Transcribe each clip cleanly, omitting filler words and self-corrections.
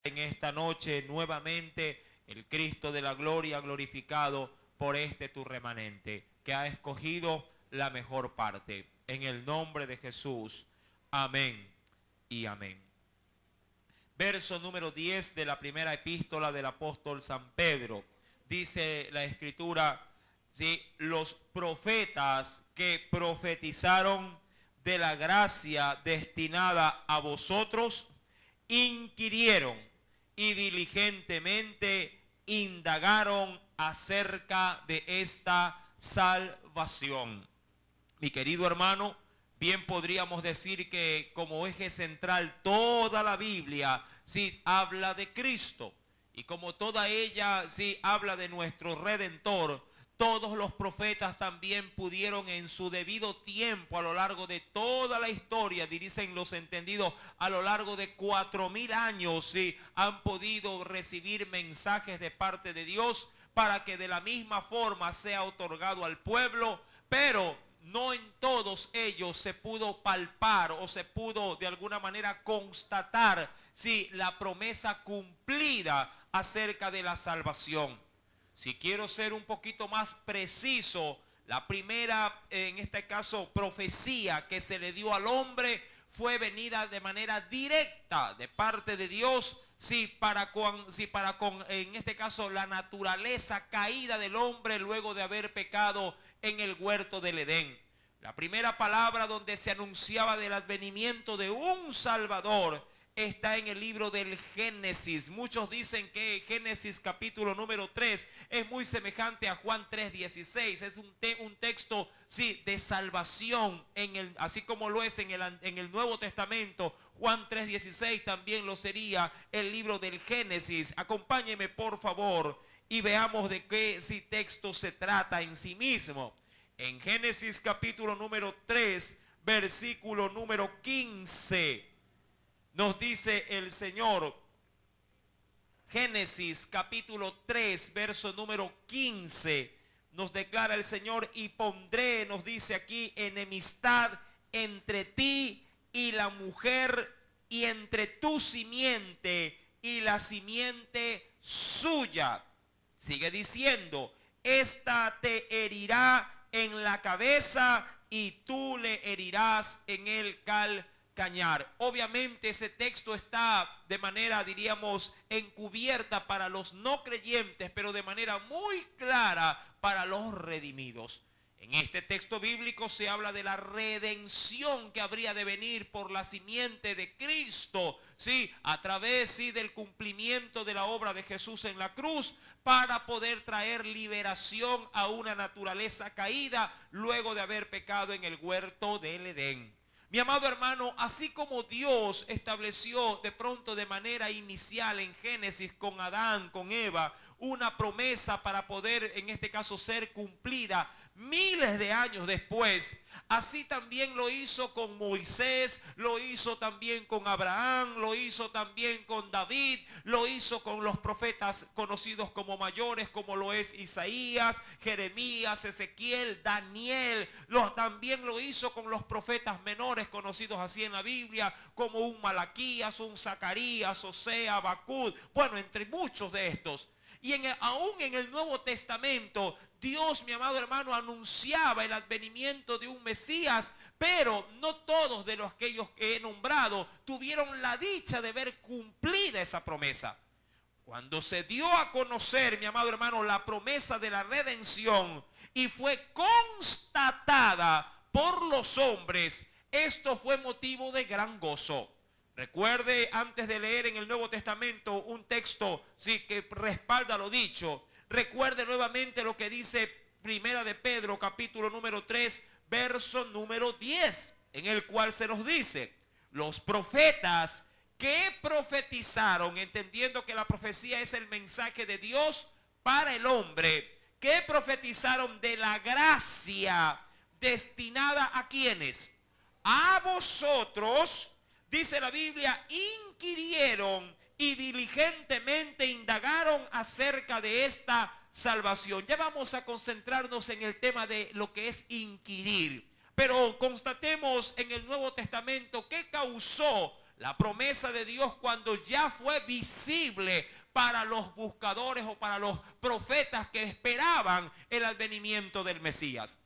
en esta noche nuevamente el Cristo de la gloria glorificado por tu remanente que ha escogido la mejor parte. En el nombre de Jesús. Amén y amén. Verso número 10 de la primera epístola del apóstol San Pedro. Dice la escritura, ¿sí? Los profetas que profetizaron de la gracia destinada a vosotros, inquirieron y diligentemente indagaron acerca de esta salvación. Mi querido hermano, bien podríamos decir que como eje central toda la Biblia sí habla de Cristo, y como toda ella sí habla de nuestro Redentor. Todos los profetas también pudieron en su debido tiempo, a lo largo de toda la historia, dicen los entendidos, a lo largo de 4000 años, sí, han podido recibir mensajes de parte de Dios para que de la misma forma sea otorgado al pueblo, pero no en todos ellos se pudo palpar o se pudo de alguna manera constatar, sí, la promesa cumplida acerca de la salvación. Si quiero ser un poquito más preciso, la primera, en este caso, profecía que se le dio al hombre fue venida de manera directa de parte de Dios, para con, en este caso, la naturaleza caída del hombre luego de haber pecado en el huerto del Edén. La primera palabra donde se anunciaba del advenimiento de un Salvador está en el libro del Génesis. Muchos dicen que Génesis capítulo número 3 es muy semejante a Juan 3:16. Es un texto, sí, de salvación, así como lo es en el Nuevo Testamento. Juan 3:16 también lo sería el libro del Génesis. Acompáñeme por favor y veamos de qué texto se trata en sí mismo. En Génesis capítulo número 3, versículo número 15. Nos dice el Señor, Génesis capítulo 3, verso número 15, nos declara el Señor: y pondré, nos dice aquí, enemistad entre ti y la mujer, y entre tu simiente y la simiente suya. Sigue diciendo, esta te herirá en la cabeza y tú le herirás en el calcañar. Obviamente ese texto está de manera, diríamos, encubierta para los no creyentes, pero de manera muy clara para los redimidos. En este texto bíblico se habla de la redención que habría de venir por la simiente de Cristo, sí, a través, sí, del cumplimiento de la obra de Jesús en la cruz, para poder traer liberación a una naturaleza caída luego de haber pecado en el huerto del Edén. Mi amado hermano, así como Dios estableció de pronto de manera inicial en Génesis con Adán, con Eva, una promesa para poder en este caso ser cumplida miles de años después, así también lo hizo con Moisés, lo hizo también con Abraham, lo hizo también con David, lo hizo con los profetas conocidos como mayores, como lo es Isaías, Jeremías, Ezequiel, Daniel. También lo hizo con los profetas menores conocidos así en la Biblia, como un Malaquías, un Zacarías, Osea, Habacuc, bueno, entre muchos de estos. Y aún en el Nuevo Testamento, Dios, mi amado hermano, anunciaba el advenimiento de un Mesías, pero no todos de los aquellos que he nombrado tuvieron la dicha de ver cumplida esa promesa. Cuando se dio a conocer, mi amado hermano, la promesa de la redención y fue constatada por los hombres, esto fue motivo de gran gozo. Recuerde, antes de leer en el Nuevo Testamento un texto, sí, que respalda lo dicho, recuerde nuevamente lo que dice Primera de Pedro, capítulo número 3, verso número 10, en el cual se nos dice: los profetas que profetizaron, entendiendo que la profecía es el mensaje de Dios para el hombre, que profetizaron de la gracia destinada a quienes, a vosotros, dice la Biblia, inquirieron y diligentemente indagaron acerca de esta salvación. Ya vamos a concentrarnos en el tema de lo que es inquirir. Pero constatemos en el Nuevo Testamento qué causó la promesa de Dios cuando ya fue visible para los buscadores o para los profetas que esperaban el advenimiento del Mesías.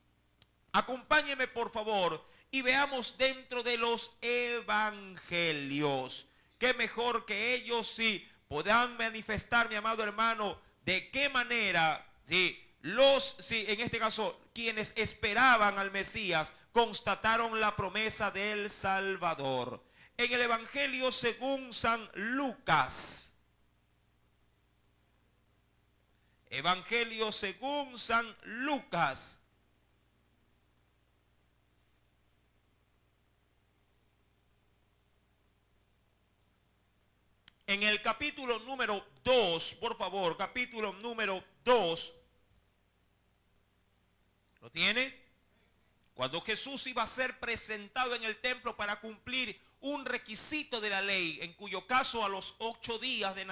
Acompáñeme por favor y veamos dentro de los evangelios. Qué mejor que ellos si puedan manifestar, mi amado hermano, de qué manera, en este caso, quienes esperaban al Mesías, constataron la promesa del Salvador. En el Evangelio según San Lucas. Evangelio según San Lucas. En el capítulo número 2, por favor, capítulo número 2. ¿Lo tiene? Cuando Jesús iba a ser presentado en el templo para cumplir un requisito de la ley, en cuyo caso a los 8 días de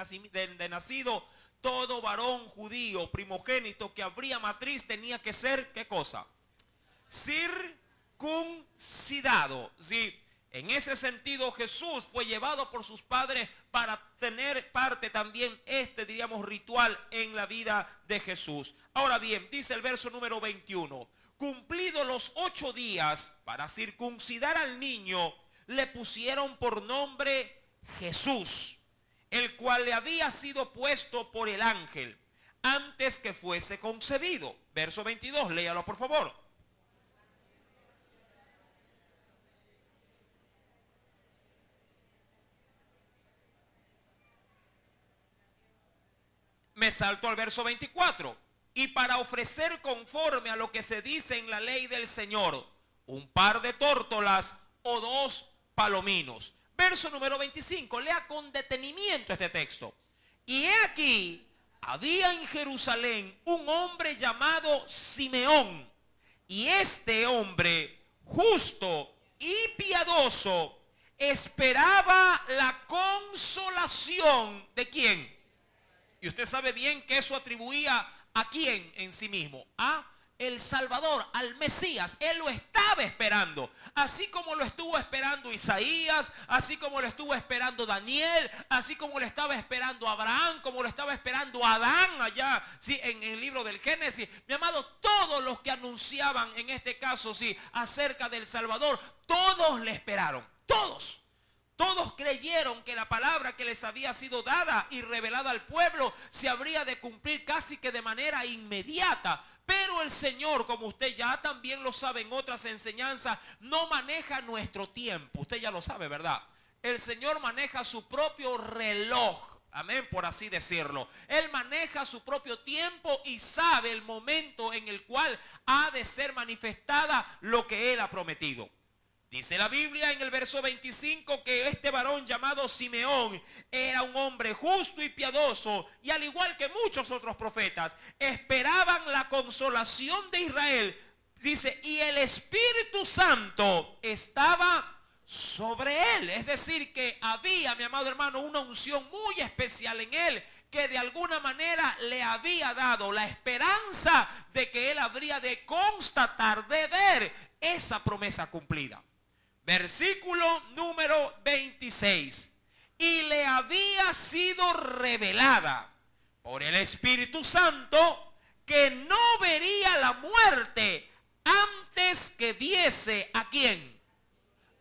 nacido, todo varón judío primogénito que abría matriz tenía que ser, ¿qué cosa? Circuncidado. Sí. En ese sentido Jesús fue llevado por sus padres para tener parte también ritual en la vida de Jesús. Ahora bien, dice el verso número 21, cumplidos los 8 días para circuncidar al niño, le pusieron por nombre Jesús, el cual le había sido puesto por el ángel antes que fuese concebido. Verso 22, léalo por favor. Me salto al verso 24. Y para ofrecer conforme a lo que se dice en la ley del Señor, un par de tórtolas o 2 palominos. Verso número 25. Lea con detenimiento este texto. Y he aquí, había en Jerusalén un hombre llamado Simeón. Y este hombre, justo y piadoso, esperaba la consolación de ¿quién? Y usted sabe bien que eso atribuía a quién en sí mismo, a el Salvador, al Mesías. Él lo estaba esperando, así como lo estuvo esperando Isaías, así como lo estuvo esperando Daniel, así como lo estaba esperando Abraham, como lo estaba esperando Adán allá, sí, en el libro del Génesis. Mi amado, todos los que anunciaban en este caso, sí, acerca del Salvador, todos le esperaron, todos. Todos creyeron que la palabra que les había sido dada y revelada al pueblo se habría de cumplir casi que de manera inmediata. Pero el Señor, como usted ya también lo sabe en otras enseñanzas, no maneja nuestro tiempo. Usted ya lo sabe, ¿verdad? El Señor maneja su propio reloj. Amén, por así decirlo. Él maneja su propio tiempo y sabe el momento en el cual ha de ser manifestada lo que Él ha prometido. Dice la Biblia en el verso 25 que este varón llamado Simeón era un hombre justo y piadoso, y al igual que muchos otros profetas, esperaban la consolación de Israel. Dice, y el Espíritu Santo estaba sobre él. Es decir, que había, mi amado hermano, una unción muy especial en él, que de alguna manera le había dado la esperanza de que él habría de constatar, de ver esa promesa cumplida. Versículo número 26. Y le había sido revelada por el Espíritu Santo que no vería la muerte antes que viese ¿a quién?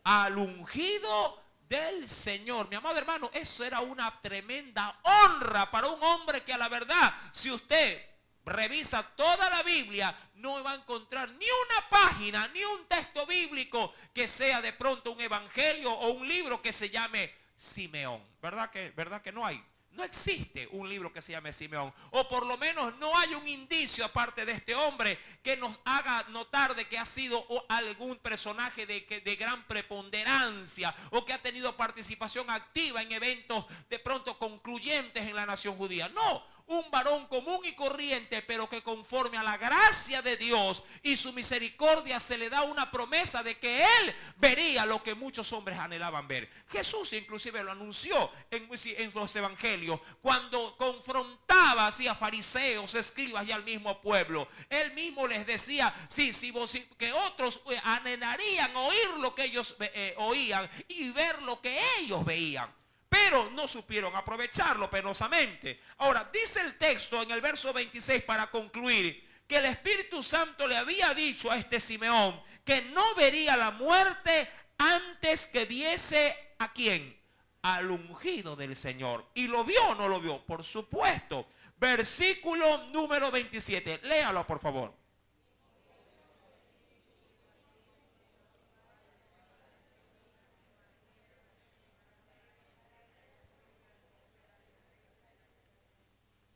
Al ungido del Señor. Mi amado hermano, eso era una tremenda honra para un hombre que a la verdad, si usted revisa toda la Biblia, no va a encontrar ni una página, ni un texto bíblico que sea de pronto un evangelio o un libro que se llame Simeón. ¿Verdad que no hay? No existe un libro que se llame Simeón. O por lo menos no hay un indicio aparte de este hombre que nos haga notar de que ha sido algún personaje de gran preponderancia o que ha tenido participación activa en eventos de pronto concluyentes en la nación judía. No, un varón común y corriente, pero que conforme a la gracia de Dios y su misericordia se le da una promesa de que él vería lo que muchos hombres anhelaban ver. Jesús inclusive lo anunció en los evangelios cuando confrontaba así a fariseos, escribas y al mismo pueblo. Él mismo les decía que otros anhelarían oír lo que ellos oían y ver lo que ellos veían, pero no supieron aprovecharlo penosamente. Ahora, dice el texto en el verso 26 para concluir, que el Espíritu Santo le había dicho a este Simeón que no vería la muerte antes que viese ¿a quién? Al ungido del Señor. ¿Y lo vio o no lo vio? Por supuesto. Versículo número 27. Léalo, por favor.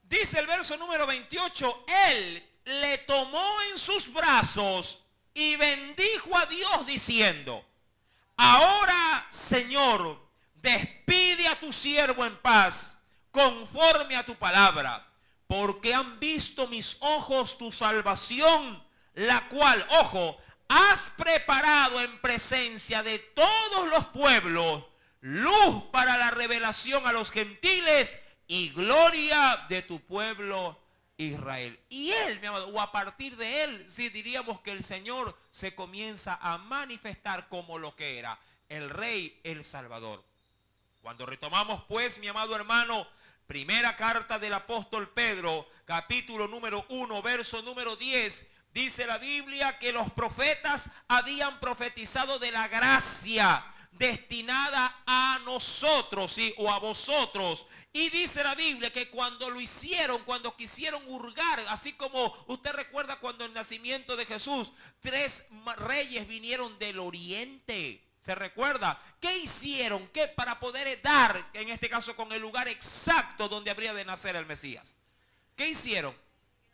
Dice el verso número 28, él le tomó en sus brazos y bendijo a Dios diciendo, ahora, Señor, despide a tu siervo en paz, conforme a tu palabra, porque han visto mis ojos tu salvación, la cual, ojo, has preparado en presencia de todos los pueblos, luz para la revelación a los gentiles y gloria de tu pueblo Israel. Y él, mi amado, o a partir de él, sí diríamos que el Señor se comienza a manifestar como lo que era, el Rey, el Salvador. Cuando retomamos pues, mi amado hermano, primera carta del apóstol Pedro, capítulo número 1, verso número 10, dice la Biblia que los profetas habían profetizado de la gracia destinada a nosotros, ¿sí? O a vosotros. Y dice la Biblia que cuando lo hicieron, cuando quisieron hurgar, así como usted recuerda cuando el nacimiento de Jesús, 3 reyes vinieron del oriente. ¿Se recuerda? ¿Qué hicieron? ¿Qué para poder dar, en este caso con el lugar exacto donde habría de nacer el Mesías? ¿Qué hicieron?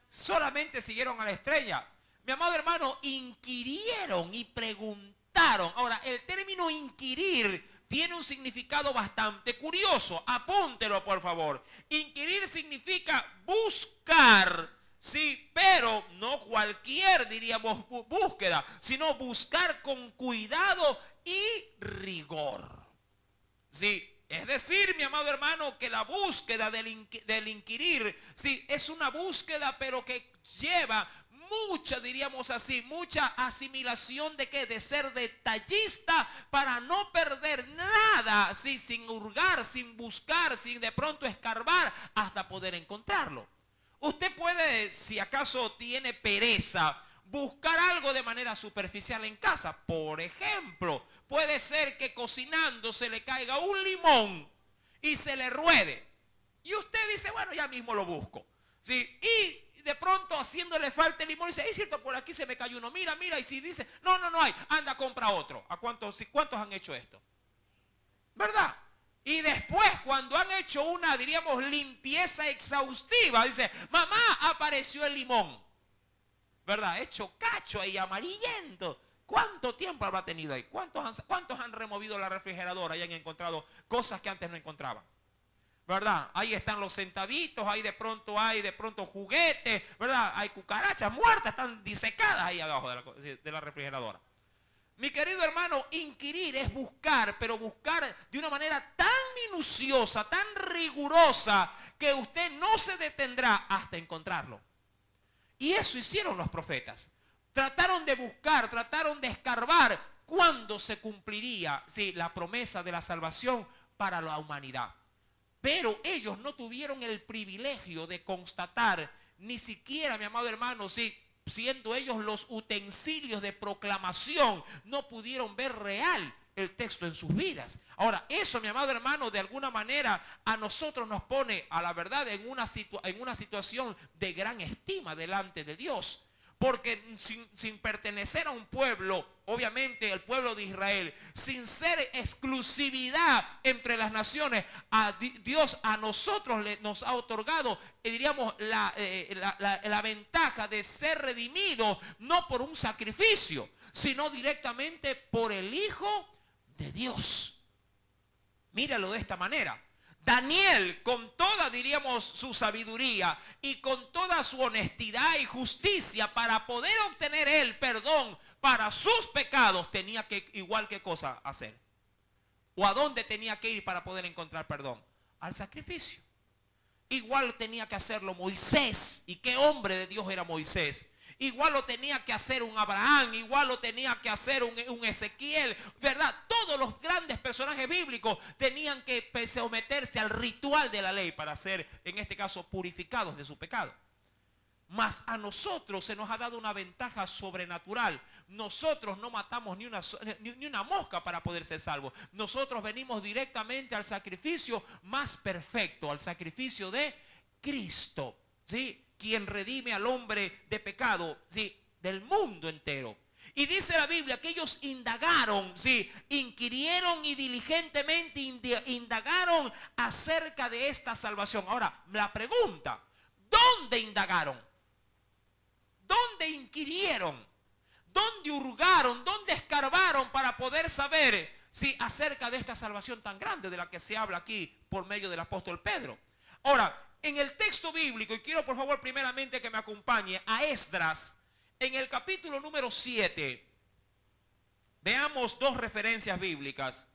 Solamente siguieron a la estrella. Mi amado hermano, inquirieron y preguntaron. Ahora, el término inquirir tiene un significado bastante curioso. Apúntelo, por favor. Inquirir significa buscar, sí, pero no cualquier, diríamos, búsqueda, sino buscar con cuidado y rigor. Sí, es decir, mi amado hermano, que la búsqueda del inquirir, sí, es una búsqueda, pero que lleva mucha, diríamos así, mucha asimilación de qué, de ser detallista para no perder nada, ¿sí? Sin hurgar, sin buscar, sin de pronto escarbar hasta poder encontrarlo. Usted puede, si acaso tiene pereza, buscar algo de manera superficial en casa. Por ejemplo, puede ser que cocinando se le caiga un limón y se le ruede. Y usted dice, bueno, ya mismo lo busco. ¿Sí? Y de pronto haciéndole falta el limón, dice, es cierto, por aquí se me cayó uno, mira, y si dice, no hay, anda, compra otro. ¿A cuántos han hecho esto? ¿Verdad? Y después, cuando han hecho una, diríamos, limpieza exhaustiva, dice, mamá, apareció el limón. ¿Verdad? Hecho cacho ahí, amarillento. ¿Cuánto tiempo habrá tenido ahí? ¿Cuántos han removido la refrigeradora y han encontrado cosas que antes no encontraban? ¿Verdad? Ahí están los centavitos, ahí de pronto hay juguetes, ¿verdad? Hay cucarachas muertas, están disecadas ahí abajo de la refrigeradora. Mi querido hermano, inquirir es buscar, pero buscar de una manera tan minuciosa, tan rigurosa, que usted no se detendrá hasta encontrarlo. Y eso hicieron los profetas. Trataron de buscar, trataron de escarbar cuándo se cumpliría, sí, la promesa de la salvación para la humanidad. Pero ellos no tuvieron el privilegio de constatar, ni siquiera, mi amado hermano, sí, siendo ellos los utensilios de proclamación, no pudieron ver real el texto en sus vidas. Ahora, eso, mi amado hermano, de alguna manera a nosotros nos pone, a la verdad, en una situación de gran estima delante de Dios. Porque sin pertenecer a un pueblo, obviamente el pueblo de Israel, sin ser exclusividad entre las naciones, Dios a nosotros nos ha otorgado, diríamos, la ventaja de ser redimidos, no por un sacrificio, sino directamente por el Hijo de Dios. Míralo de esta manera. Daniel, con toda, diríamos, su sabiduría y con toda su honestidad y justicia, para poder obtener el perdón para sus pecados, tenía que, igual que cosa hacer. ¿O a dónde tenía que ir para poder encontrar perdón? Al sacrificio. Igual tenía que hacerlo Moisés. ¿Y qué hombre de Dios era Moisés? Igual lo tenía que hacer un Abraham, igual lo tenía que hacer un Ezequiel, ¿verdad? Todos los grandes personajes bíblicos tenían que someterse al ritual de la ley para ser, en este caso, purificados de su pecado. Mas a nosotros se nos ha dado una ventaja sobrenatural. Nosotros no matamos ni una mosca para poder ser salvos. Nosotros venimos directamente al sacrificio más perfecto, al sacrificio de Cristo, ¿sí? Quien redime al hombre de pecado, ¿sí? Del mundo entero. Y dice la Biblia que ellos indagaron, ¿sí? Inquirieron y diligentemente indagaron acerca de esta salvación. Ahora, la pregunta, ¿dónde indagaron? ¿Dónde inquirieron? ¿Dónde hurgaron? ¿Dónde escarbaron para poder saber, sí, acerca de esta salvación tan grande de la que se habla aquí por medio del apóstol Pedro? Ahora, en el texto bíblico, y quiero por favor primeramente que me acompañe a Esdras, en el capítulo número 7, veamos dos referencias bíblicas.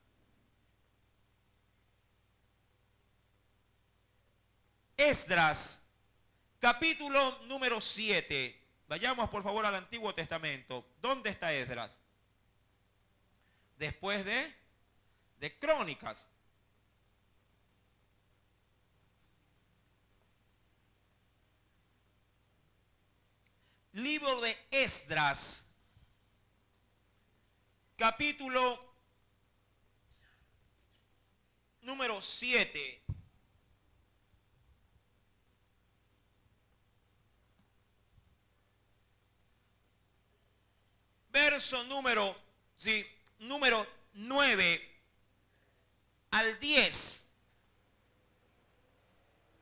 Esdras, capítulo número 7. Vayamos por favor al Antiguo Testamento. ¿Dónde está Esdras? Después de Crónicas. Libro de Esdras, capítulo número 7. Verso número 9 al 10.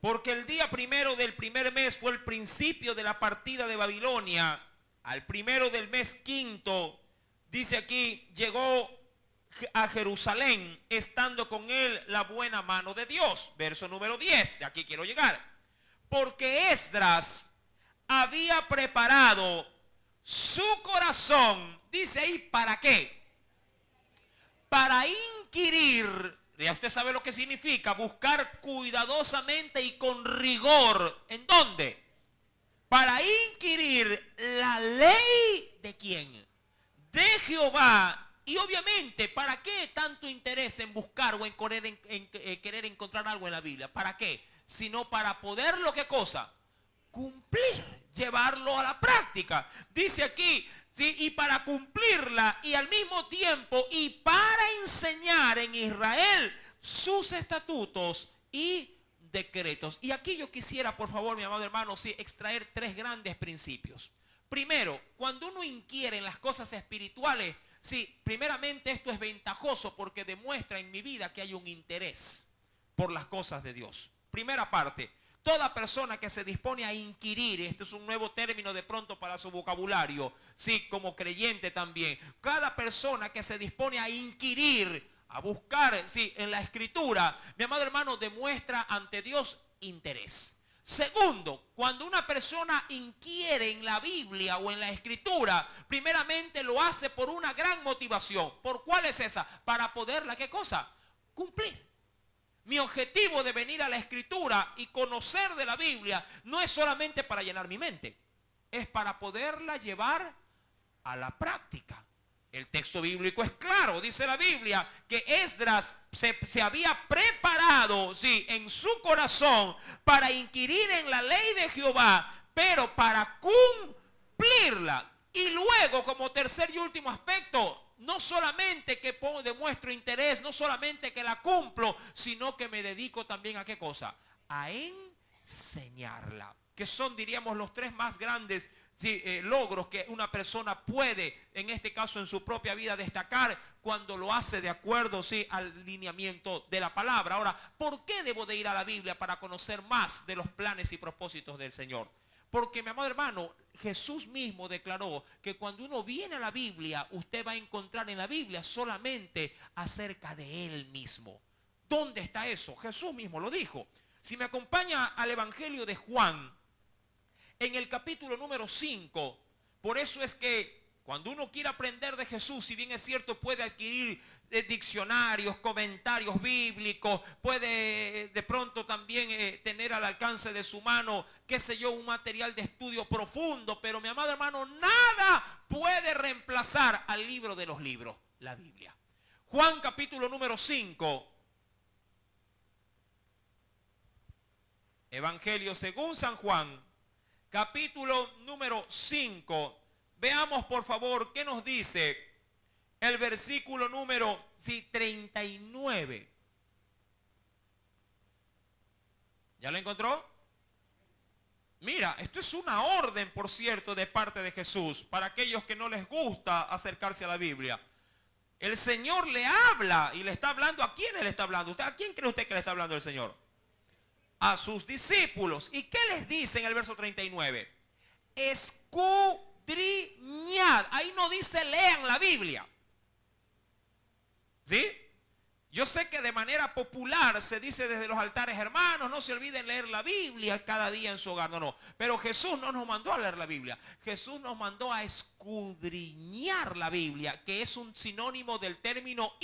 Porque el día primero del primer mes fue el principio de la partida de Babilonia. Al primero del mes quinto, dice aquí, llegó a Jerusalén, estando con él la buena mano de Dios. Verso número 10, aquí quiero llegar. Porque Esdras había preparado su corazón, dice ahí, ¿para qué? Para inquirir. Ya usted sabe lo que significa buscar cuidadosamente y con rigor. ¿En dónde? Para inquirir la ley de quién? De Jehová. Y obviamente, ¿para qué tanto interés en buscar o en querer encontrar algo en la Biblia? ¿Para qué? Sino para poderlo, ¿qué cosa? Cumplir, llevarlo a la práctica. Dice aquí, ¿sí? Y para cumplirla y al mismo tiempo y para enseñar en Israel sus estatutos y decretos. Y aquí yo quisiera, por favor, mi amado hermano, sí, extraer tres grandes principios. Primero, cuando uno inquiere en las cosas espirituales, sí, primeramente esto es ventajoso porque demuestra en mi vida que hay un interés por las cosas de Dios. Primera parte. Toda persona que se dispone a inquirir, este es un nuevo término de pronto para su vocabulario, sí, como creyente también. Cada persona que se dispone a inquirir, a buscar, sí, en la escritura, mi amado hermano, demuestra ante Dios interés. Segundo, cuando una persona inquiere en la Biblia o en la escritura, primeramente lo hace por una gran motivación. ¿Por cuál es esa? Para poderla, ¿qué cosa? Cumplir. Mi objetivo de venir a la escritura y conocer de la Biblia no es solamente para llenar mi mente, es para poderla llevar a la práctica. El texto bíblico es claro, dice la Biblia que Esdras se había preparado, sí, en su corazón para inquirir en la ley de Jehová, pero para cumplirla. Y luego, como tercer y último aspecto, no solamente que demuestro interés, no solamente que la cumplo, sino que me dedico también a qué cosa, a enseñarla. Que son, diríamos, los tres más grandes, sí, logros que una persona puede, en este caso en su propia vida, destacar cuando lo hace de acuerdo, sí, al lineamiento de la palabra. Ahora, ¿por qué debo de ir a la Biblia para conocer más de los planes y propósitos del Señor? Porque, mi amado hermano, Jesús mismo declaró que cuando uno viene a la Biblia, usted va a encontrar en la Biblia solamente acerca de Él mismo. ¿Dónde está eso? Jesús mismo lo dijo. Si me acompaña al Evangelio de Juan, en el capítulo número 5, por eso es que cuando uno quiere aprender de Jesús, si bien es cierto, puede adquirir diccionarios, comentarios bíblicos, puede de pronto también tener al alcance de su mano, qué sé yo, un material de estudio profundo, pero mi amado hermano, nada puede reemplazar al libro de los libros, la Biblia. Juan capítulo número 5, Evangelio según San Juan, capítulo número 5. Veamos por favor qué nos dice el versículo número 39. ¿Ya lo encontró? Mira, esto es una orden, por cierto, de parte de Jesús para aquellos que no les gusta acercarse a la Biblia. El Señor le habla y le está hablando. ¿A quién le está hablando? ¿A quién cree usted que le está hablando el Señor? A sus discípulos. ¿Y qué les dice en el verso 39? Escudriñad. Ahí no dice lean la Biblia. ¿Sí? Yo sé que de manera popular se dice desde los altares, hermanos, no se olviden leer la Biblia cada día en su hogar. No, no. Pero Jesús no nos mandó a leer la Biblia. Jesús nos mandó a escudriñar la Biblia, que es un sinónimo del término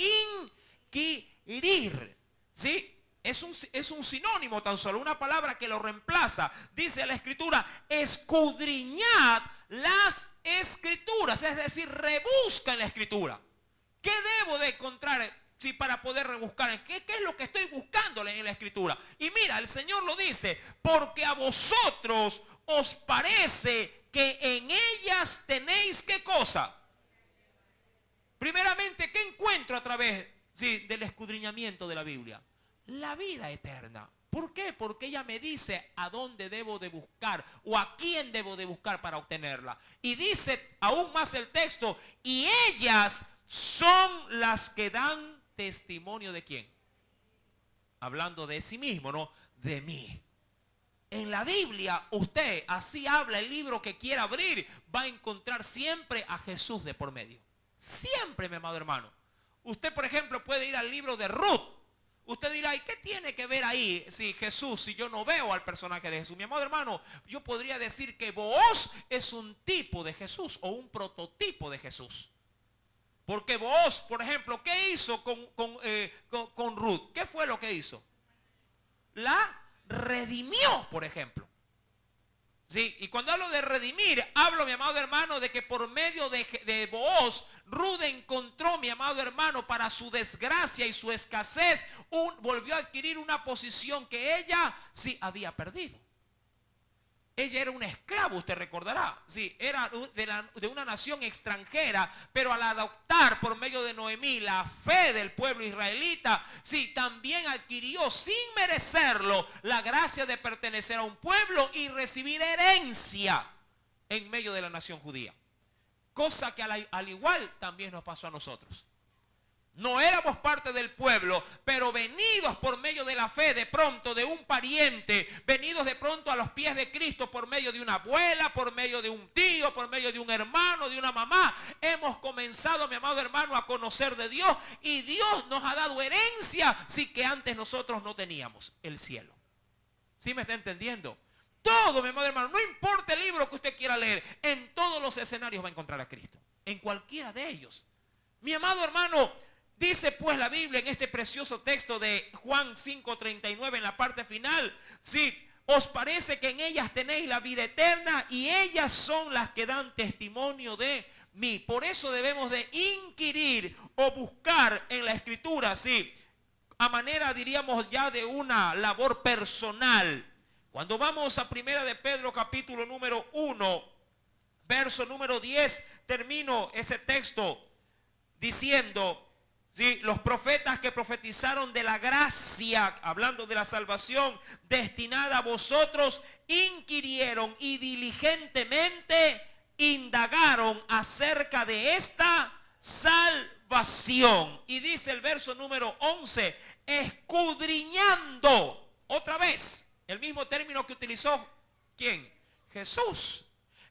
inquirir. ¿Sí? Es un sinónimo tan solo, una palabra que lo reemplaza. Dice la Escritura, escudriñad las Escrituras, es decir, rebusca en la Escritura. ¿Qué debo de encontrar para poder rebuscar? ¿Qué es lo que estoy buscando en la Escritura? Y mira, el Señor lo dice, porque a vosotros os parece que en ellas tenéis ¿qué cosa? Primeramente, ¿qué encuentro a través del escudriñamiento de la Biblia? La vida eterna. ¿Por qué? Porque ella me dice a dónde debo de buscar o a quién debo de buscar para obtenerla. Y dice aún más el texto, y ellas son las que dan testimonio de quién. Hablando de sí mismo, ¿no? De mí. En la Biblia, usted, así habla el libro que quiera abrir, va a encontrar siempre a Jesús de por medio. Siempre, mi amado hermano. Usted, por ejemplo, puede ir al libro de Ruth. Usted dirá, ¿y qué tiene que ver ahí si Jesús, si yo no veo al personaje de Jesús? Mi amado hermano, yo podría decir que Booz es un tipo de Jesús o un prototipo de Jesús. Porque Booz, por ejemplo, ¿qué hizo con Ruth? ¿Qué fue lo que hizo? La redimió, por ejemplo. Sí, y cuando hablo de redimir, hablo, mi amado hermano, de que por medio de Booz, Ruth encontró, mi amado hermano, para su desgracia y su escasez, volvió a adquirir una posición que ella sí había perdido. Ella era una esclava, usted recordará. Sí, era de una nación extranjera, pero al adoptar por medio de Noemí la fe del pueblo israelita, sí, también adquirió sin merecerlo la gracia de pertenecer a un pueblo y recibir herencia en medio de la nación judía. Cosa que al igual también nos pasó a nosotros. No éramos parte del pueblo, pero venidos por medio de la fe de pronto de un pariente, venidos de pronto a los pies de Cristo por medio de una abuela, por medio de un tío, por medio de un hermano, de una mamá, hemos comenzado, mi amado hermano, a conocer de Dios y Dios nos ha dado herencia, sí, que antes nosotros no teníamos, el cielo. ¿Sí me está entendiendo? Todo, mi amado hermano, no importa el libro que usted quiera leer, en todos los escenarios va a encontrar a Cristo, en cualquiera de ellos. Mi amado hermano, dice pues la Biblia en este precioso texto de Juan 5:39 en la parte final, sí, os parece que en ellas tenéis la vida eterna y ellas son las que dan testimonio de mí. Por eso debemos de inquirir o buscar en la Escritura, sí, a manera, diríamos, ya de una labor personal. Cuando vamos a Primera de Pedro capítulo número 1, verso número 10, termino ese texto diciendo, sí, los profetas que profetizaron de la gracia, hablando de la salvación destinada a vosotros, inquirieron y diligentemente indagaron acerca de esta salvación. Y dice el verso número 11, escudriñando, otra vez, el mismo término que utilizó, ¿quién? Jesús.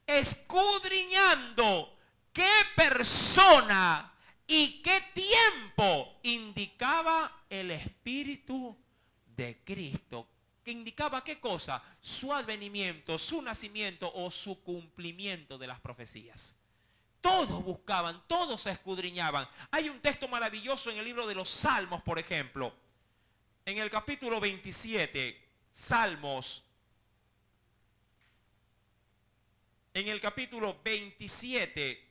Escudriñando qué persona y qué tiempo indicaba el Espíritu de Cristo. ¿Que indicaba qué cosa? Su advenimiento, su nacimiento o su cumplimiento de las profecías. Todos buscaban, todos escudriñaban. Hay un texto maravilloso en el libro de los Salmos, por ejemplo. En el capítulo 27, Salmos. En el capítulo 27,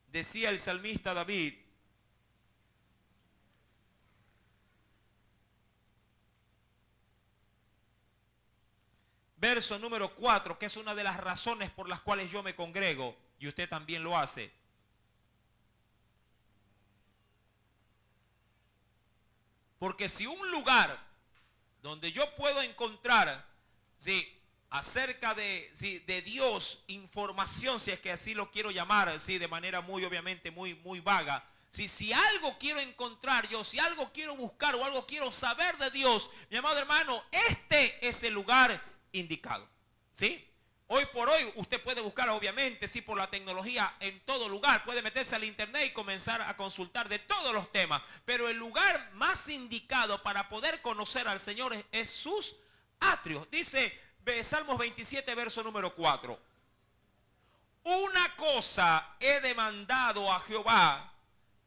decía el salmista David, verso número 4, que es una de las razones por las cuales yo me congrego, y usted también lo hace. Porque si un lugar donde yo puedo encontrar, acerca de Dios, información, si es que así lo quiero llamar, de manera muy obviamente muy vaga. Si algo quiero encontrar yo, si algo quiero buscar o algo quiero saber de Dios, mi amado hermano, este es el lugar indicado. ¿Sí? Hoy por hoy usted puede buscar obviamente, por la tecnología en todo lugar, puede meterse al internet y comenzar a consultar de todos los temas, pero el lugar más indicado para poder conocer al Señor es sus atrios. Dice Salmos 27, verso número 4. Una cosa he demandado a Jehová,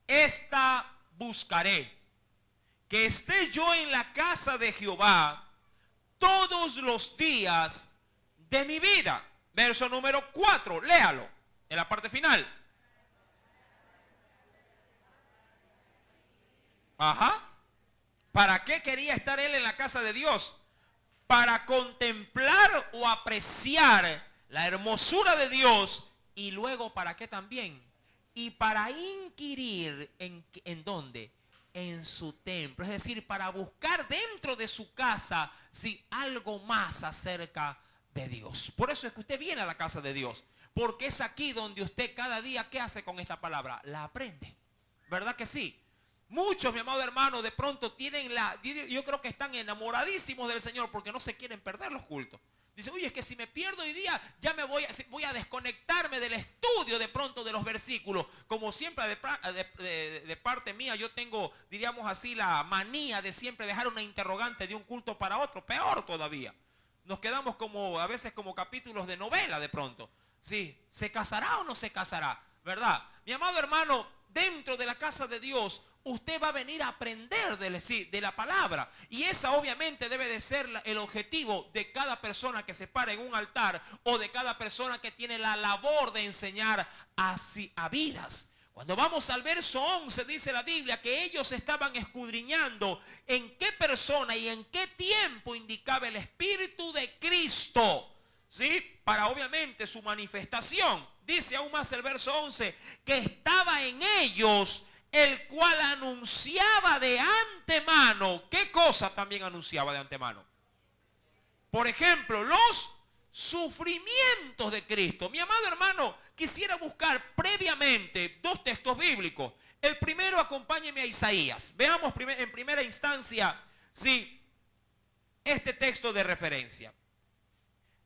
esta buscaré, que esté yo en la casa de Jehová todos los días de mi vida. Verso número 4, léalo en la parte final. ¿Para qué quería estar él en la casa de Dios? Para contemplar o apreciar la hermosura de Dios. Y luego, ¿para qué también? Y para inquirir ¿en dónde? En su templo. Es decir, para buscar dentro de su casa algo más acerca de Dios. Por eso es que usted viene a la casa de Dios. Porque es aquí donde usted cada día, ¿qué hace con esta palabra? La aprende. ¿Verdad que sí? Muchos, mi amado hermano, de pronto yo creo que están enamoradísimos del Señor porque no se quieren perder los cultos. Dice, oye, es que si me pierdo hoy día, ya voy a desconectarme del estudio de pronto de los versículos. Como siempre de parte mía, yo tengo, diríamos así, la manía de siempre dejar una interrogante de un culto para otro. Peor todavía. Nos quedamos a veces como capítulos de novela de pronto. ¿Se casará o no se casará? ¿Verdad? Mi amado hermano, dentro de la casa de Dios, usted va a venir a aprender de la palabra. Y esa obviamente debe de ser el objetivo de cada persona que se para en un altar o de cada persona que tiene la labor de enseñar a vidas. Cuando vamos al verso 11 dice la Biblia que ellos estaban escudriñando en qué persona y en qué tiempo indicaba el Espíritu de Cristo. Para obviamente su manifestación. Dice aún más el verso 11 que estaba en ellos el cual anunciaba de antemano. ¿Qué cosa también anunciaba de antemano? Por ejemplo, los sufrimientos de Cristo. Mi amado hermano, quisiera buscar previamente dos textos bíblicos. El primero, acompáñeme a Isaías. Veamos en primera instancia, este texto de referencia.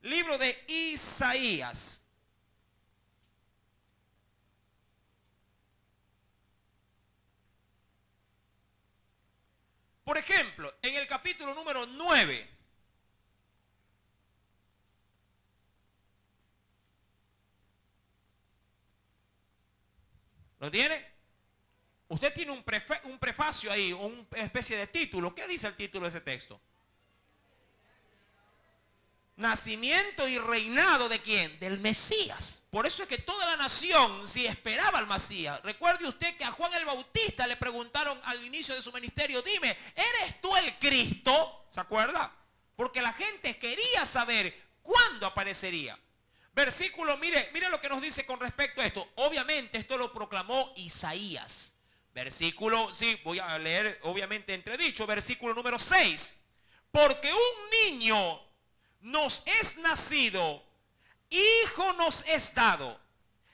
Libro de Isaías. Por ejemplo, en el capítulo número 9. ¿Lo tiene? Usted tiene un prefacio ahí, o una especie de título. ¿Qué dice el título de ese texto? Nacimiento y reinado ¿de quién? Del Mesías. Por eso es que toda la nación esperaba al Mesías. Recuerde usted que a Juan el Bautista le preguntaron al inicio de su ministerio, dime, ¿eres tú el Cristo? ¿Se acuerda? Porque la gente quería saber cuándo aparecería. Versículo, mire lo que nos dice con respecto a esto. Obviamente esto lo proclamó Isaías. Versículo, voy a leer obviamente entredicho, versículo número 6. Porque un niño nos es nacido, hijo nos es dado,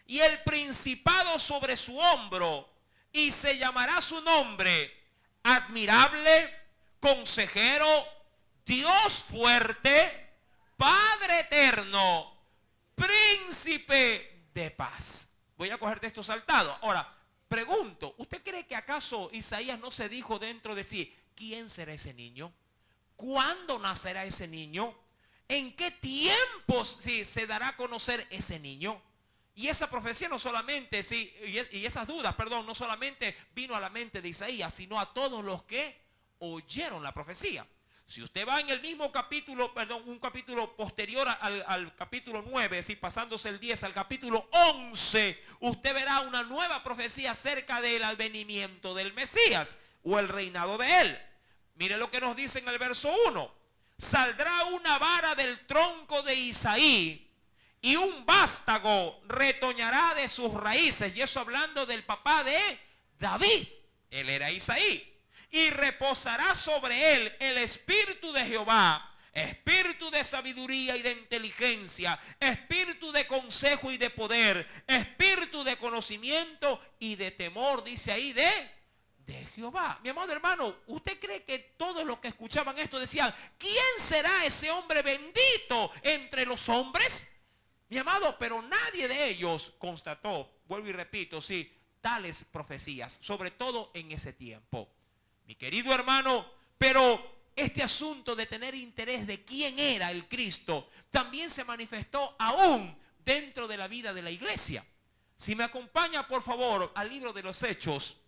y el principado sobre su hombro, y se llamará su nombre admirable, consejero, Dios fuerte, Padre eterno, príncipe de paz. Voy a coger texto saltado. Ahora, pregunto, ¿usted cree que acaso Isaías no se dijo dentro de sí, ¿quién será ese niño? ¿Cuándo nacerá ese niño? ¿En qué tiempos se dará a conocer ese niño? Y esa profecía no solamente, y esas dudas, perdón, no solamente vino a la mente de Isaías, sino a todos los que oyeron la profecía. Si usted va en el mismo capítulo, perdón, un capítulo posterior al capítulo 9, pasándose el 10 al capítulo 11, usted verá una nueva profecía acerca del advenimiento del Mesías o el reinado de él. Mire lo que nos dice en el verso 1. Saldrá una vara del tronco de Isaí y un vástago retoñará de sus raíces. Y eso hablando del papá de David. Él era Isaí. Y reposará sobre él el espíritu de Jehová, espíritu de sabiduría y de inteligencia, espíritu de consejo y de poder, espíritu de conocimiento y de temor, dice ahí, de Jehová. Mi amado hermano, ¿usted cree que todos los que escuchaban esto decían, ¿quién será ese hombre bendito entre los hombres? Mi amado, pero nadie de ellos constató, vuelvo y repito, tales profecías, sobre todo en ese tiempo. Mi querido hermano, pero este asunto de tener interés de quién era el Cristo también se manifestó aún dentro de la vida de la iglesia. Si me acompaña por favor al libro de los Hechos,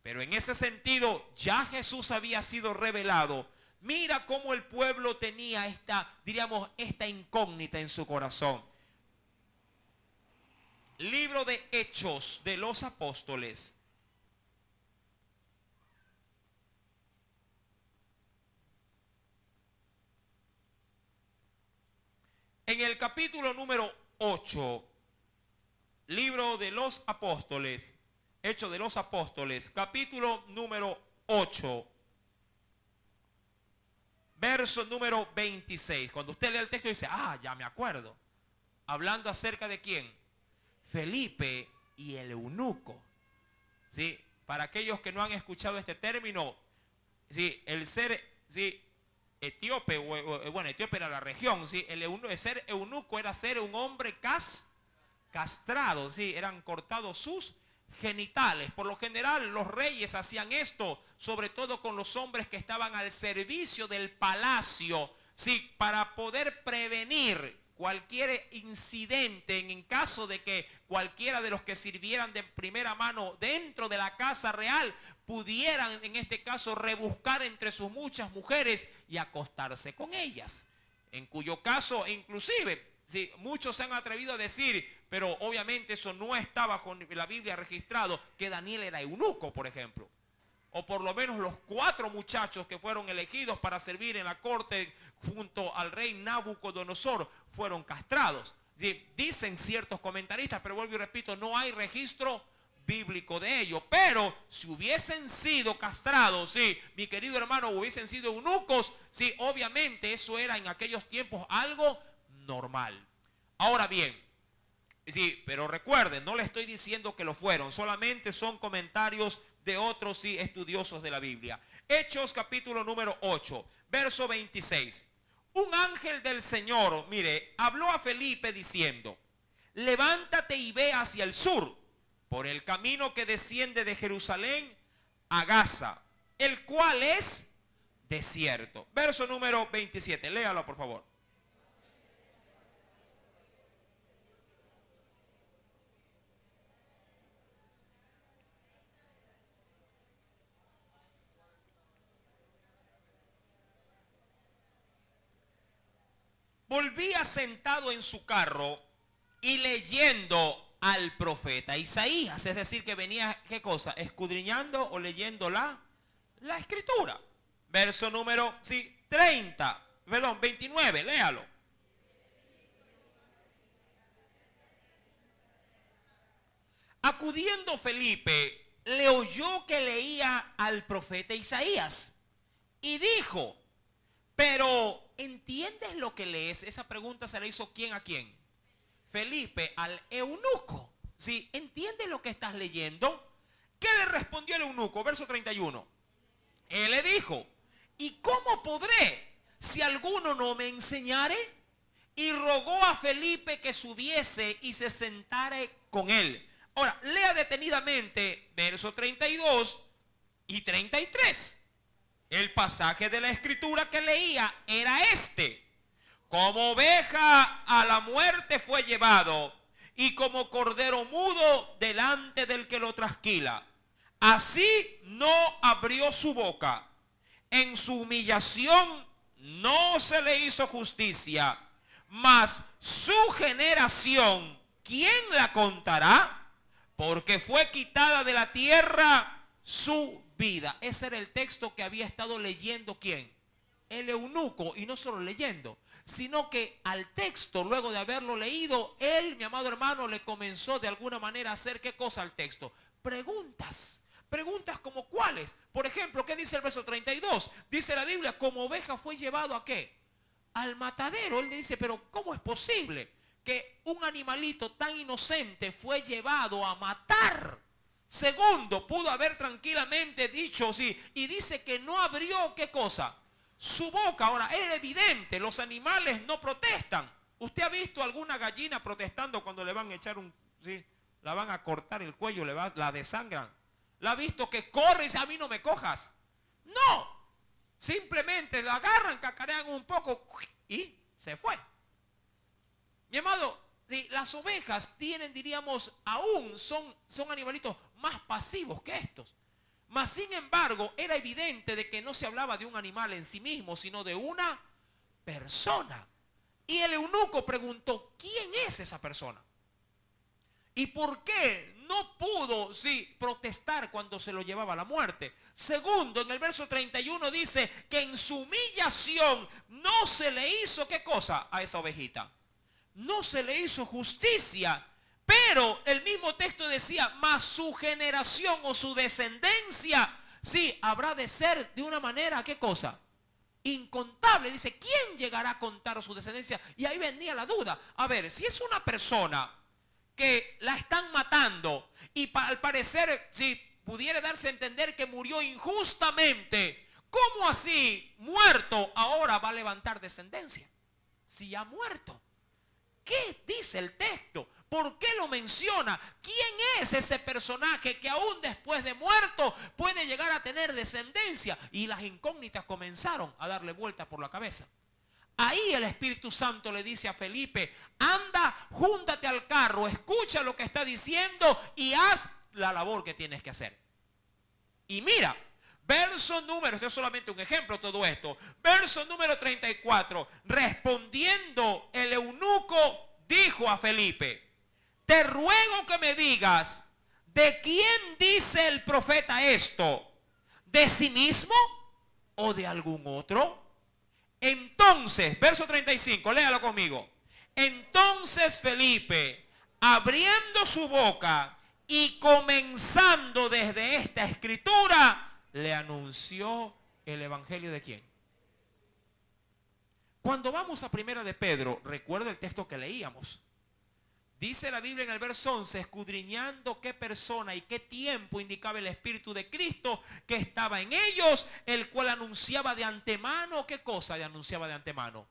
pero en ese sentido ya Jesús había sido revelado. Mira cómo el pueblo tenía esta incógnita en su corazón. Libro de Hechos de los Apóstoles. En el capítulo número 8, libro de los Apóstoles, Hechos de los Apóstoles, capítulo número 8, verso número 26. Cuando usted lee el texto dice, ya me acuerdo. Hablando acerca de quién? Felipe y el eunuco. ¿Sí? Para aquellos que no han escuchado este término, el ser, etíope, bueno, Etiopía era la región, el ser eunuco era ser un hombre castrado, eran cortados sus genitales. Por lo general los reyes hacían esto, sobre todo con los hombres que estaban al servicio del palacio, para poder prevenir cualquier incidente en caso de que cualquiera de los que sirvieran de primera mano dentro de la casa real pudieran en este caso rebuscar entre sus muchas mujeres y acostarse con ellas. En cuyo caso inclusive, muchos se han atrevido a decir, pero obviamente eso no está bajo la Biblia registrado, que Daniel era eunuco, por ejemplo. O por lo menos los 4 muchachos que fueron elegidos para servir en la corte junto al rey Nabucodonosor fueron castrados. Dicen ciertos comentaristas, pero vuelvo y repito, no hay registro bíblico de ello. Pero si hubiesen sido castrados, mi querido hermano, hubiesen sido eunucos, obviamente eso era en aquellos tiempos algo normal. Ahora bien, pero recuerden, no le estoy diciendo que lo fueron, solamente son comentarios de otros estudiosos de la Biblia. Hechos capítulo número 8, verso 26. Un ángel del Señor, mire, habló a Felipe diciendo, levántate y ve hacia el sur, por el camino que desciende de Jerusalén a Gaza, el cual es desierto. Verso número 27, léalo por favor. Volvía sentado en su carro y leyendo al profeta Isaías. Es decir, que venía, ¿qué cosa? Escudriñando o leyendo la escritura. Verso número 29, léalo. Acudiendo Felipe, le oyó que leía al profeta Isaías y dijo, pero ¿entiendes lo que lees? Esa pregunta se la hizo ¿quién a quién? Felipe al eunuco. ¿Entiendes lo que estás leyendo? ¿Qué le respondió el eunuco? Verso 31. Él le dijo, ¿y cómo podré si alguno no me enseñare? Y rogó a Felipe que subiese y se sentare con él. Ahora, lea detenidamente versos 32 y 33. El pasaje de la escritura que leía era este: como oveja a la muerte fue llevado, y como cordero mudo delante del que lo trasquila, así no abrió su boca. En su humillación no se le hizo justicia, mas su generación, ¿quién la contará? Porque fue quitada de la tierra su vida. Ese era el texto que había estado leyendo ¿quién? El eunuco. Y no solo leyendo, sino que al texto, luego de haberlo leído, él, mi amado hermano, le comenzó de alguna manera a hacer ¿qué cosa al texto? Preguntas. Preguntas como ¿cuáles? Por ejemplo, ¿qué dice el verso 32? Dice la Biblia, como oveja fue llevado ¿a qué? Al matadero. Él le dice, pero ¿cómo es posible que un animalito tan inocente fue llevado a matar? Segundo, pudo haber tranquilamente dicho sí, y dice que no abrió ¿qué cosa? Su boca. Ahora, es evidente, los animales no protestan. ¿Usted ha visto alguna gallina protestando cuando le van a echar sí, la van a cortar el cuello, la desangran? ¿La ha visto que corre y dice, a mí no me cojas? No. Simplemente la agarran, cacarean un poco y se fue. Mi amado, las ovejas tienen, diríamos, aún son animalitos más pasivos que estos. Mas, sin embargo, era evidente de que no se hablaba de un animal en sí mismo, sino de una persona. Y el eunuco preguntó, ¿quién es esa persona? ¿Y por qué no pudo protestar cuando se lo llevaba a la muerte? Segundo, en el verso 31 dice que en su humillación no se le hizo ¿qué cosa a esa ovejita? No se le hizo justicia. Pero el mismo texto decía, mas su generación o su descendencia, sí, habrá de ser de una manera, ¿qué cosa? Incontable. Dice, ¿quién llegará a contar su descendencia? Y ahí venía la duda. A ver, si es una persona que la están matando y al parecer, si pudiera darse a entender que murió injustamente, ¿cómo así, muerto, ahora va a levantar descendencia? Si ha muerto. ¿Qué dice el texto? ¿Por qué lo menciona? ¿Quién es ese personaje que aún después de muerto puede llegar a tener descendencia? Y las incógnitas comenzaron a darle vuelta por la cabeza. Ahí el Espíritu Santo le dice a Felipe, anda, júntate al carro, escucha lo que está diciendo y haz la labor que tienes que hacer. Y mira, verso número, este es solamente un ejemplo todo esto, verso número 34, respondiendo el eunuco dijo a Felipe, te ruego que me digas, ¿de quién dice el profeta esto? ¿De sí mismo o de algún otro? Entonces, verso 35, léalo conmigo. Entonces Felipe, abriendo su boca y comenzando desde esta escritura, le anunció el evangelio ¿de quién? Cuando vamos a primera de Pedro, recuerda el texto que leíamos. Dice la Biblia en el verso 11, escudriñando qué persona y qué tiempo indicaba el Espíritu de Cristo que estaba en ellos, el cual anunciaba de antemano, ¿qué cosa anunciaba de antemano?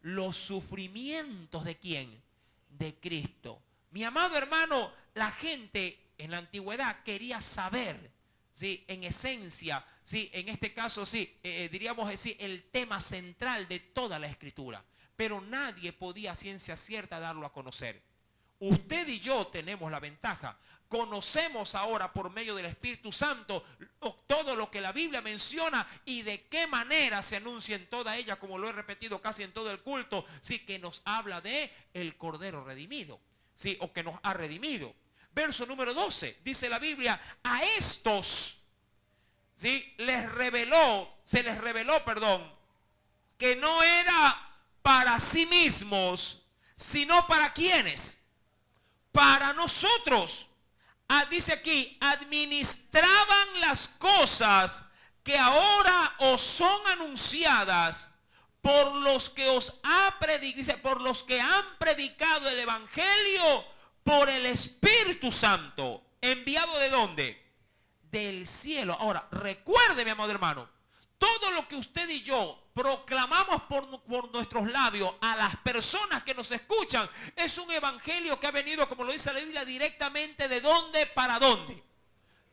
Los sufrimientos ¿de quién? De Cristo. Mi amado hermano, la gente en la antigüedad quería saber, ¿sí? En esencia, ¿sí? En este caso, sí, diríamos así, el tema central de toda la Escritura. Pero nadie podía a ciencia cierta darlo a conocer. Usted y yo tenemos la ventaja. Conocemos ahora por medio del Espíritu Santo todo lo que la Biblia menciona y de qué manera se anuncia en toda ella, como lo he repetido casi en todo el culto, sí, que nos habla de el Cordero redimido, sí, o que nos ha redimido. Verso número 12, dice la Biblia, a estos, sí, se les reveló, que no era para sí mismos, sino para ¿quiénes? Para nosotros. Dice aquí, administraban las cosas que ahora os son anunciadas por los que por los que han predicado el evangelio por el Espíritu Santo, enviado ¿de dónde? Del cielo. Ahora, recuerde, mi amado hermano, todo lo que usted y yo proclamamos por nuestros labios a las personas que nos escuchan es un evangelio que ha venido, como lo dice la Biblia, directamente ¿de dónde para dónde?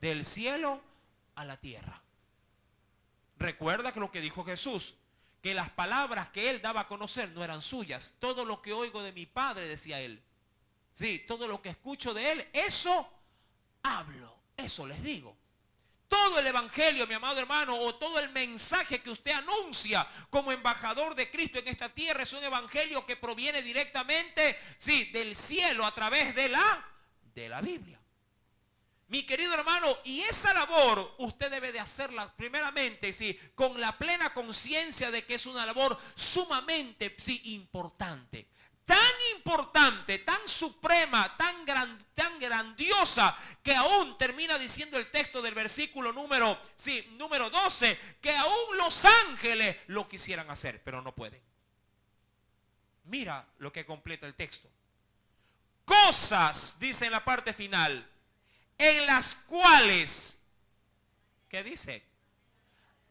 Del cielo a la tierra. Recuerda que lo que dijo Jesús, que las palabras que él daba a conocer no eran suyas. Todo lo que oigo de mi Padre, decía él. Sí, todo lo que escucho de él, eso hablo, eso les digo. Todo el evangelio, mi amado hermano, o todo el mensaje que usted anuncia como embajador de Cristo en esta tierra es un evangelio que proviene directamente, sí, del cielo a través de la Biblia. Mi querido hermano, y esa labor usted debe de hacerla primeramente, sí, con la plena conciencia de que es una labor sumamente, sí, importante. Tan importante, tan suprema, tan grandiosa, que aún termina diciendo el texto del versículo número 12, que aún los ángeles lo quisieran hacer, pero no pueden. Mira lo que completa el texto. Cosas, dice en la parte final, en las cuales, ¿qué dice?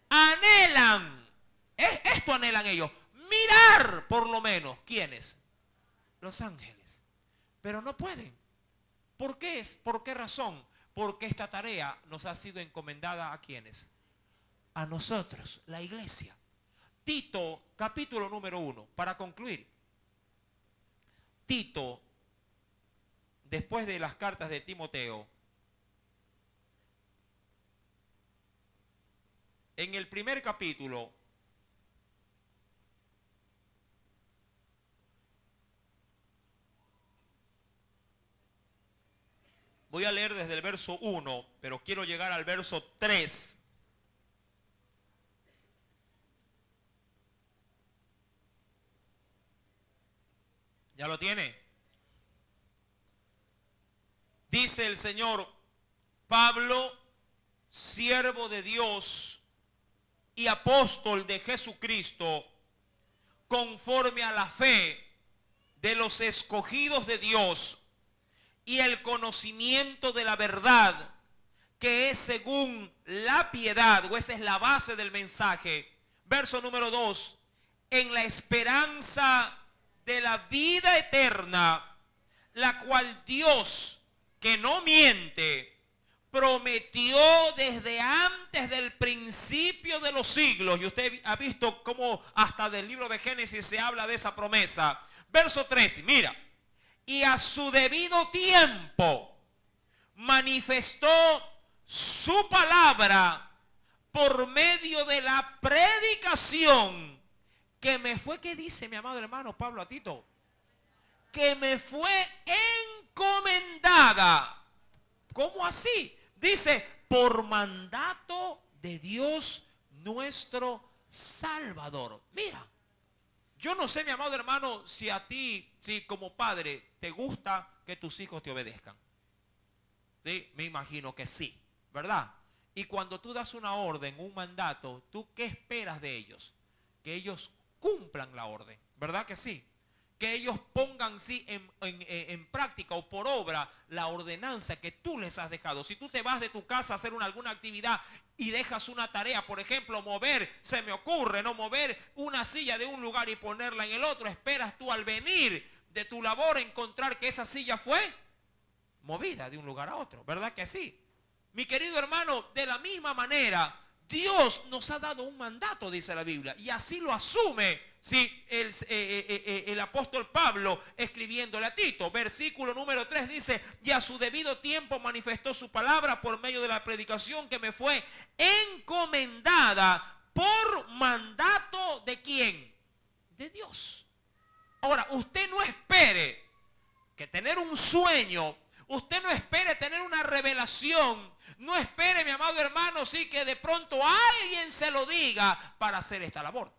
Anhelan, esto anhelan ellos, mirar por lo menos, ¿quiénes? Los ángeles, pero no pueden. ¿Por qué es? ¿Por qué razón? Porque esta tarea nos ha sido encomendada ¿a quiénes? A nosotros, la iglesia. Tito, capítulo número 1, para concluir. Tito, después de las cartas de Timoteo, en el primer capítulo, voy a leer desde el verso 1, pero quiero llegar al verso 3. ¿Ya lo tiene? Dice el Señor: Pablo, siervo de Dios y apóstol de Jesucristo, conforme a la fe de los escogidos de Dios y el conocimiento de la verdad, que es según la piedad, o esa es la base del mensaje. Verso número 2, en la esperanza de la vida eterna, la cual Dios, que no miente, prometió desde antes del principio de los siglos. Y usted ha visto cómo hasta del libro de Génesis se habla de esa promesa. Verso 13, mira. Y a su debido tiempo manifestó su palabra por medio de la predicación que me fue, ¿qué dice mi amado hermano Pablo a Tito? Que me fue encomendada. ¿Cómo así? Dice, por mandato de Dios nuestro Salvador. Mira. Yo no sé, mi amado hermano, si a ti, si como padre, te gusta que tus hijos te obedezcan. ¿Sí? Me imagino que sí, ¿verdad? Y cuando tú das una orden, un mandato, ¿tú qué esperas de ellos? Que ellos cumplan la orden, ¿verdad que sí? Que ellos pongan sí en práctica o por obra la ordenanza que tú les has dejado. Si tú te vas de tu casa a hacer alguna actividad y dejas una tarea, por ejemplo, mover, se me ocurre, no mover una silla de un lugar y ponerla en el otro, esperas tú al venir de tu labor encontrar que esa silla fue movida de un lugar a otro, ¿verdad que sí? Mi querido hermano, de la misma manera, Dios nos ha dado un mandato, dice la Biblia, y así lo asume sí, el apóstol Pablo escribiéndole a Tito. Versículo número 3 dice, y a su debido tiempo manifestó su palabra por medio de la predicación que me fue encomendada por mandato ¿de quién? De Dios. Ahora, usted no espere que tener un sueño, usted no espere tener una revelación, no espere, mi amado hermano, sí, que de pronto alguien se lo diga para hacer esta labor.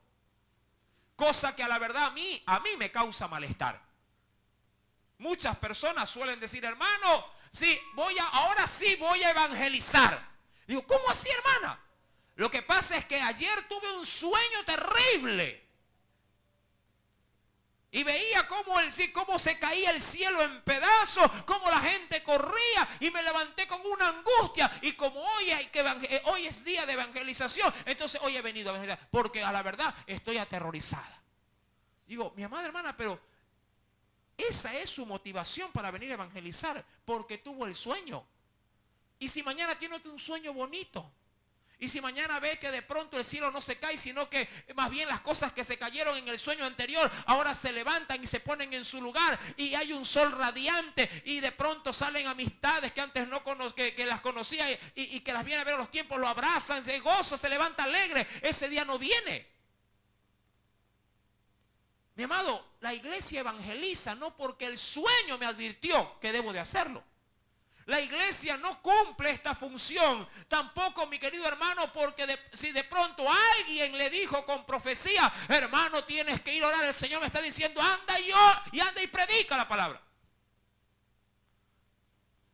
Cosa que a la verdad a mí me causa malestar. Muchas personas suelen decir, hermano, sí, ahora sí voy a evangelizar. Digo, ¿cómo así, hermana? Lo que pasa es que ayer tuve un sueño terrible. Y veía cómo se caía el cielo en pedazos, cómo la gente corría, y me levanté con una angustia. Y como hoy es día de evangelización, entonces hoy he venido a evangelizar, porque a la verdad estoy aterrorizada. Digo, mi amada hermana, pero esa es su motivación para venir a evangelizar, porque tuvo el sueño. Y si mañana tiene un sueño bonito, y si mañana ve que de pronto el cielo no se cae, sino que más bien las cosas que se cayeron en el sueño anterior ahora se levantan y se ponen en su lugar, y hay un sol radiante, y de pronto salen amistades que antes no que las conocía y que las viene a ver a los tiempos, lo abrazan, se goza, se levanta alegre. Ese día no viene. Mi amado, la iglesia evangeliza no porque el sueño me advirtió que debo de hacerlo. La iglesia no cumple esta función, tampoco, mi querido hermano, porque si de pronto alguien le dijo con profecía, hermano, tienes que ir a orar, el Señor me está diciendo, anda y predica la palabra.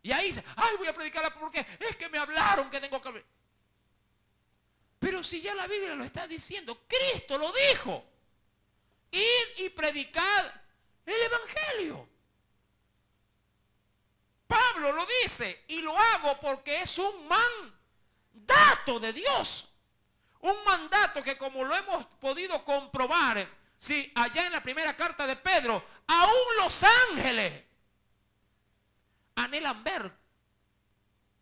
Y ahí dice, ay, voy a predicarla porque es que me hablaron que tengo que hablar. Pero si ya la Biblia lo está diciendo, Cristo lo dijo, id y predicad el evangelio. Pablo lo dice, y lo hago porque es un mandato de Dios. Un mandato que, como lo hemos podido comprobar, sí, allá en la primera carta de Pedro, aún los ángeles anhelan ver.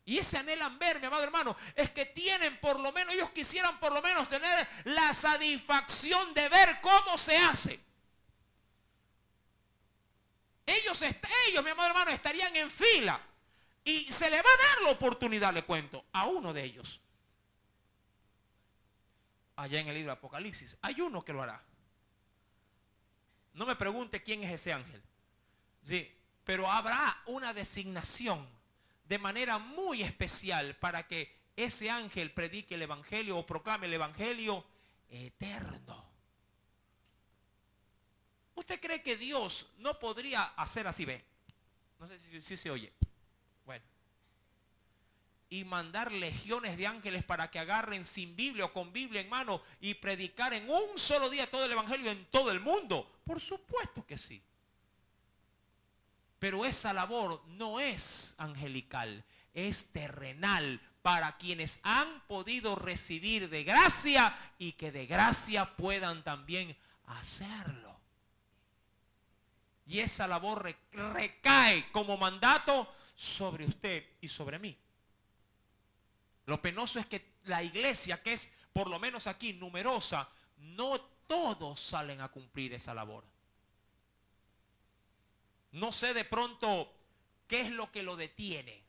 Y ese anhelan ver, mi amado hermano, es que tienen por lo menos, ellos quisieran por lo menos tener la satisfacción de ver cómo se hace. Ellos, mi amado hermano, estarían en fila y se le va a dar la oportunidad, le cuento, a uno de ellos. Allá en el libro de Apocalipsis hay uno que lo hará. No me pregunte quién es ese ángel, sí, pero habrá una designación de manera muy especial para que ese ángel predique el evangelio o proclame el evangelio eterno. ¿Usted cree que Dios no podría hacer así? Ve, no sé si se oye. Bueno. Y mandar legiones de ángeles para que agarren sin Biblia o con Biblia en mano y predicar en un solo día todo el evangelio en todo el mundo. Por supuesto que sí. Pero esa labor no es angelical, es terrenal para quienes han podido recibir de gracia y que de gracia puedan también hacerlo. Y esa labor recae como mandato sobre usted y sobre mí. Lo penoso es que la iglesia, que es por lo menos aquí numerosa, no todos salen a cumplir esa labor. No sé de pronto qué es lo que lo detiene.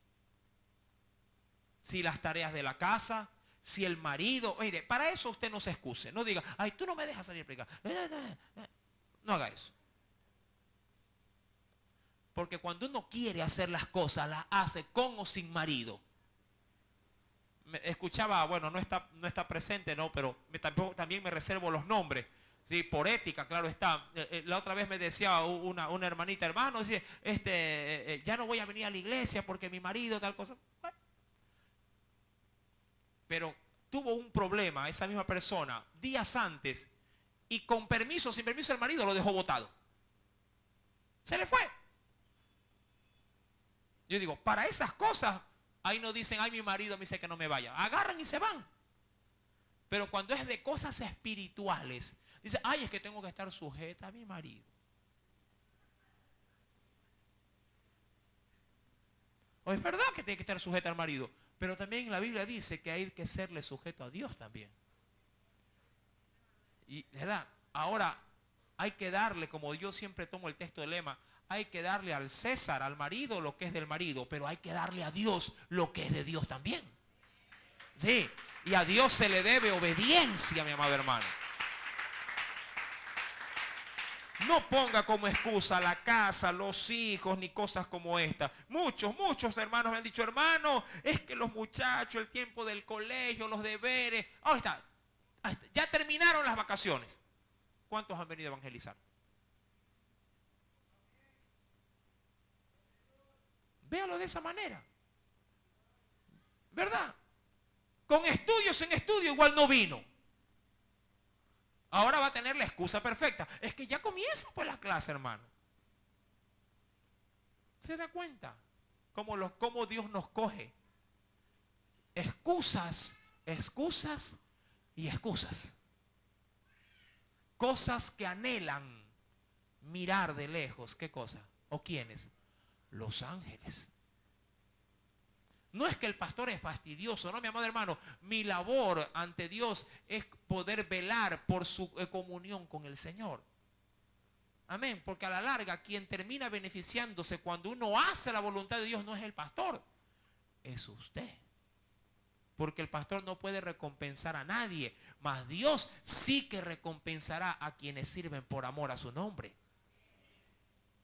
Si las tareas de la casa, si el marido. Mire, para eso usted no se excuse. No diga, ay, tú no me dejas salir a predicar. No haga eso. Porque cuando uno quiere hacer las cosas, las hace con o sin marido. Escuchaba, bueno, no está presente, no, pero también me reservo los nombres. Sí, por ética, claro está. La otra vez me decía una hermanita, hermano, decía, ya no voy a venir a la iglesia porque mi marido, tal cosa. Bueno. Pero tuvo un problema esa misma persona días antes y sin permiso el marido lo dejó botado. Se le fue. Yo digo, para esas cosas, ahí no dicen, ay, mi marido me dice que no me vaya. Agarran y se van. Pero cuando es de cosas espirituales, dice, ay, es que tengo que estar sujeta a mi marido. O es verdad que tiene que estar sujeta al marido, pero también la Biblia dice que hay que serle sujeto a Dios también. Y, ¿verdad? Ahora, hay que darle, como yo siempre tomo el texto de lema, hay que darle al César, al marido, lo que es del marido, pero hay que darle a Dios lo que es de Dios también. Sí, y a Dios se le debe obediencia, mi amado hermano. No ponga como excusa la casa, los hijos, ni cosas como esta. Muchos hermanos me han dicho, hermano, es que los muchachos, el tiempo del colegio, los deberes, ahí está, ya terminaron las vacaciones. ¿Cuántos han venido a evangelizar? Véalo de esa manera. ¿Verdad? Con estudio, sin estudio, igual no vino. Ahora va a tener la excusa perfecta. Es que ya comienza pues la clase, hermano. ¿Se da cuenta? Cómo Dios nos coge. Excusas, excusas y excusas. Cosas que anhelan mirar de lejos. ¿Qué cosa? ¿O quiénes? Los ángeles. No es que el pastor es fastidioso, no, mi amado hermano. Mi labor ante Dios es poder velar por su comunión con el Señor. Amén. Porque a la larga, quien termina beneficiándose cuando uno hace la voluntad de Dios no es el pastor, es usted. Porque el pastor no puede recompensar a nadie, mas Dios sí que recompensará a quienes sirven por amor a su nombre.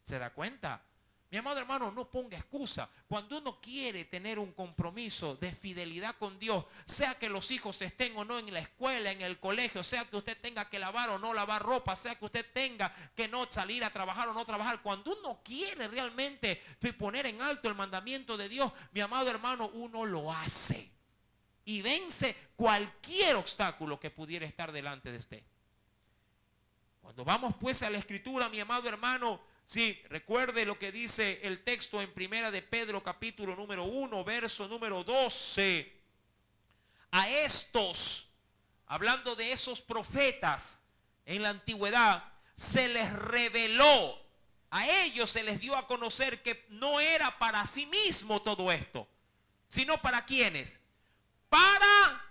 ¿Se da cuenta? Mi amado hermano, no ponga excusa. Cuando uno quiere tener un compromiso de fidelidad con Dios, sea que los hijos estén o no en la escuela, en el colegio, sea que usted tenga que lavar o no lavar ropa, sea que usted tenga que no salir a trabajar o no trabajar, cuando uno quiere realmente poner en alto el mandamiento de Dios, mi amado hermano, uno lo hace. Y vence cualquier obstáculo que pudiera estar delante de usted. Cuando vamos pues a la escritura, mi amado hermano, sí, recuerde lo que dice el texto en primera de Pedro capítulo número 1, verso número 12. A estos, hablando de esos profetas en la antigüedad, se les reveló, a ellos se les dio a conocer que no era para sí mismo todo esto, sino para ¿quiénes? Para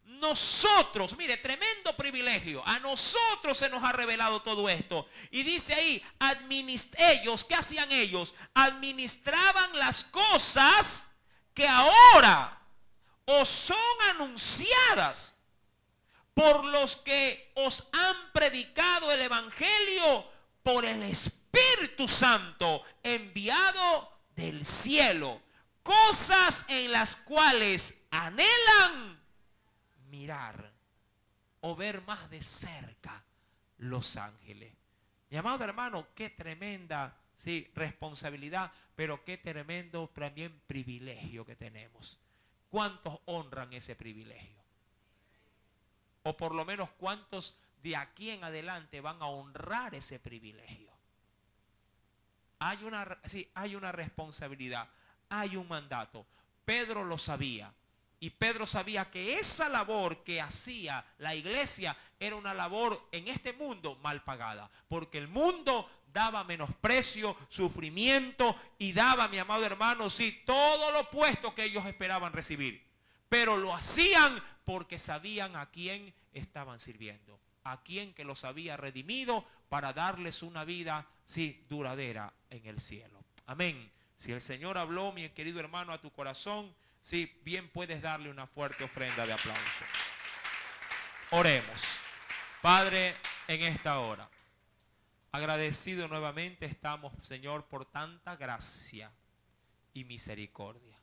nosotros. Mire, tremendo privilegio. A nosotros se nos ha revelado todo esto. Y dice ahí, ellos, ¿qué hacían ellos? Administraban las cosas que ahora os son anunciadas por los que os han predicado el evangelio por el Espíritu Santo enviado del cielo. Cosas en las cuales anhelan mirar o ver más de cerca los ángeles. Mi amado hermano, qué tremenda, sí, responsabilidad, pero qué tremendo también privilegio que tenemos. ¿Cuántos honran ese privilegio? O por lo menos cuántos de aquí en adelante van a honrar ese privilegio. Hay una responsabilidad, hay un mandato. Pedro lo sabía. Y Pedro sabía que esa labor que hacía la iglesia era una labor en este mundo mal pagada. Porque el mundo daba menosprecio, sufrimiento y daba, mi amado hermano, sí, todo lo opuesto que ellos esperaban recibir. Pero lo hacían porque sabían a quién estaban sirviendo. A quién que los había redimido para darles una vida, sí, duradera en el cielo. Amén. Si el Señor habló, mi querido hermano, a tu corazón, sí, bien puedes darle una fuerte ofrenda de aplauso. Oremos. Padre, en esta hora, agradecido nuevamente estamos, Señor, por tanta gracia y misericordia.